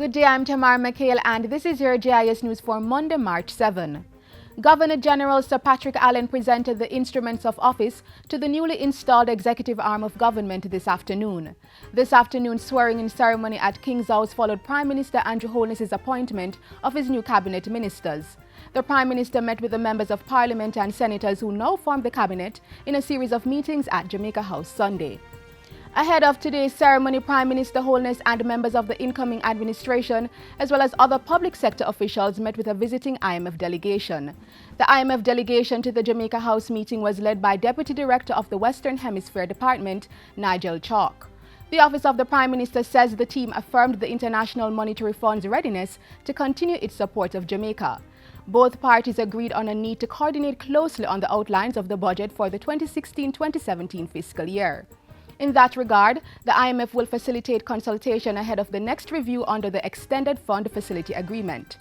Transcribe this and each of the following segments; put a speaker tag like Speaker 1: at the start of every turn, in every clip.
Speaker 1: Good day, I'm Tamara McHale and this is your JIS News for Monday, March 7. Governor General Sir Patrick Allen presented the instruments of office to the newly installed executive arm of government this afternoon. This afternoon's swearing-in ceremony at King's House followed Prime Minister Andrew Holness's appointment of his new cabinet ministers. The Prime Minister met with the members of Parliament and senators who now form the cabinet in a series of meetings at Jamaica House Sunday. Ahead of today's ceremony, Prime Minister Holness and members of the incoming administration, as well as other public sector officials, met with a visiting IMF delegation. The IMF delegation to the Jamaica House meeting was led by Deputy Director of the Western Hemisphere Department, Nigel Chalk. The Office of the Prime Minister says the team affirmed the International Monetary Fund's readiness to continue its support of Jamaica. Both parties agreed on a need to coordinate closely on the outlines of the budget for the 2016-2017 fiscal year. In that regard, the IMF will facilitate consultation ahead of the next review under the Extended Fund Facility Agreement.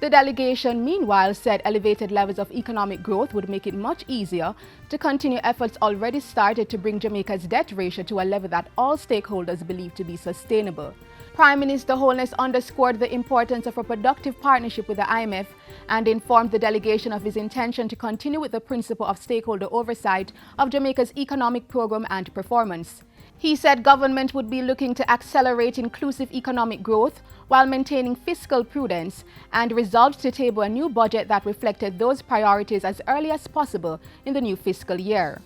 Speaker 1: The delegation, meanwhile, said elevated levels of economic growth would make it much easier to continue efforts already started to bring Jamaica's debt ratio to a level that all stakeholders believe to be sustainable. Prime Minister Holness underscored the importance of a productive partnership with the IMF and informed the delegation of his intention to continue with the principle of stakeholder oversight of Jamaica's economic program and performance. He said government would be looking to accelerate inclusive economic growth while maintaining fiscal prudence and resolved to table a new budget that reflected those priorities as early as possible in the new fiscal year.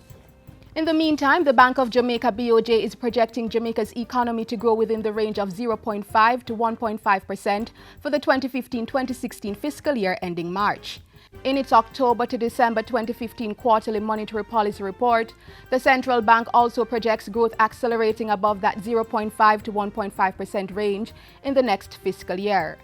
Speaker 1: In the meantime, the Bank of Jamaica BOJ is projecting Jamaica's economy to grow within the range of 0.5 to 1.5% for the 2015-2016 fiscal year ending March. In its October to December 2015 quarterly monetary policy report, the central bank also projects growth accelerating above that 0.5 to 1.5% range in the next fiscal year.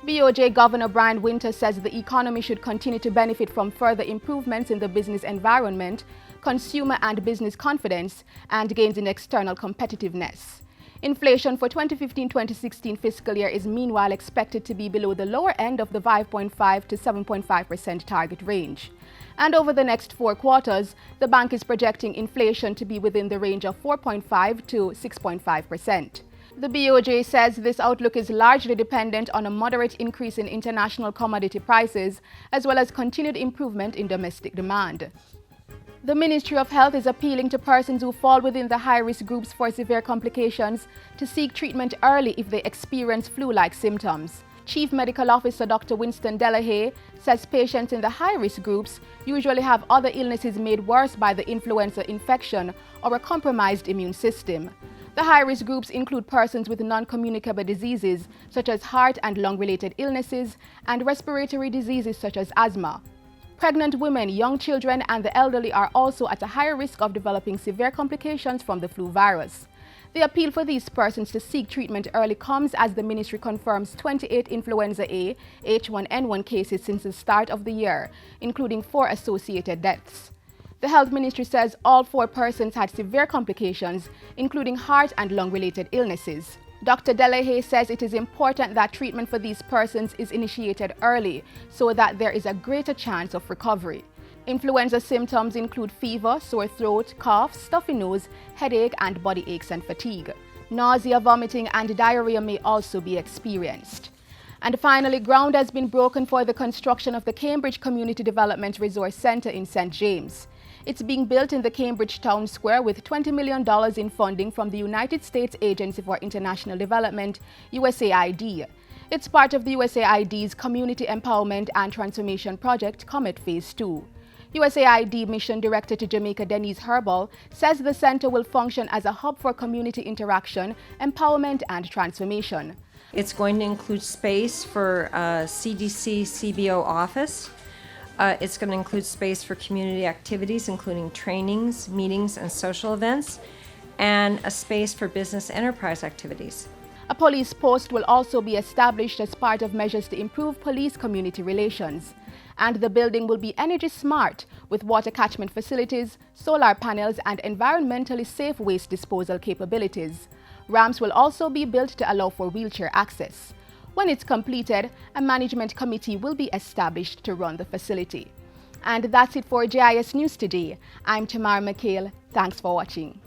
Speaker 1: BOJ Governor Brian Winter says the economy should continue to benefit from further improvements in the business environment, consumer and business confidence, and gains in external competitiveness. Inflation for 2015-2016 fiscal year is meanwhile expected to be below the lower end of the 5.5 to 7.5% target range. And over the next 4 quarters, the bank is projecting inflation to be within the range of 4.5 to 6.5%. The BOJ says this outlook is largely dependent on a moderate increase in international commodity prices, as well as continued improvement in domestic demand. The Ministry of Health is appealing to persons who fall within the high-risk groups for severe complications to seek treatment early if they experience flu-like symptoms. Chief Medical Officer Dr. Winston Delahaye says patients in the high-risk groups usually have other illnesses made worse by the influenza infection or a compromised immune system. The high-risk groups include persons with non-communicable diseases such as heart and lung-related illnesses and respiratory diseases such as asthma. Pregnant women, young children, and the elderly are also at a higher risk of developing severe complications from the flu virus. The appeal for these persons to seek treatment early comes as the ministry confirms 28 influenza A H1N1 cases since the start of the year, including 4 associated deaths. The Health Ministry says all 4 persons had severe complications, including heart and lung-related illnesses. Dr. Delahaye says it is important that treatment for these persons is initiated early so that there is a greater chance of recovery. Influenza symptoms include fever, sore throat, cough, stuffy nose, headache, and body aches and fatigue. Nausea, vomiting, and diarrhea may also be experienced. And finally, ground has been broken for the construction of the Cambridge Community Development Resource Centre in St. James. It's being built in the Cambridge Town Square with $20 million in funding from the United States Agency for International Development, USAID. It's part of the USAID's Community Empowerment and Transformation Project, COMET Phase 2. USAID Mission Director to Jamaica, Denise Herbal, says the center will function as a hub for community interaction, empowerment, and transformation.
Speaker 2: It's going to include space for a CDC CBO office. It's going to include space for community activities, including trainings, meetings, and social events, and a space for business enterprise activities.
Speaker 1: A police post will also be established as part of measures to improve police-community relations. And the building will be energy smart with water catchment facilities, solar panels, and environmentally safe waste disposal capabilities. Ramps will also be built to allow for wheelchair access. When it's completed, a management committee will be established to run the facility. And that's it for JIS News today. I'm Tamara McHale. Thanks for watching.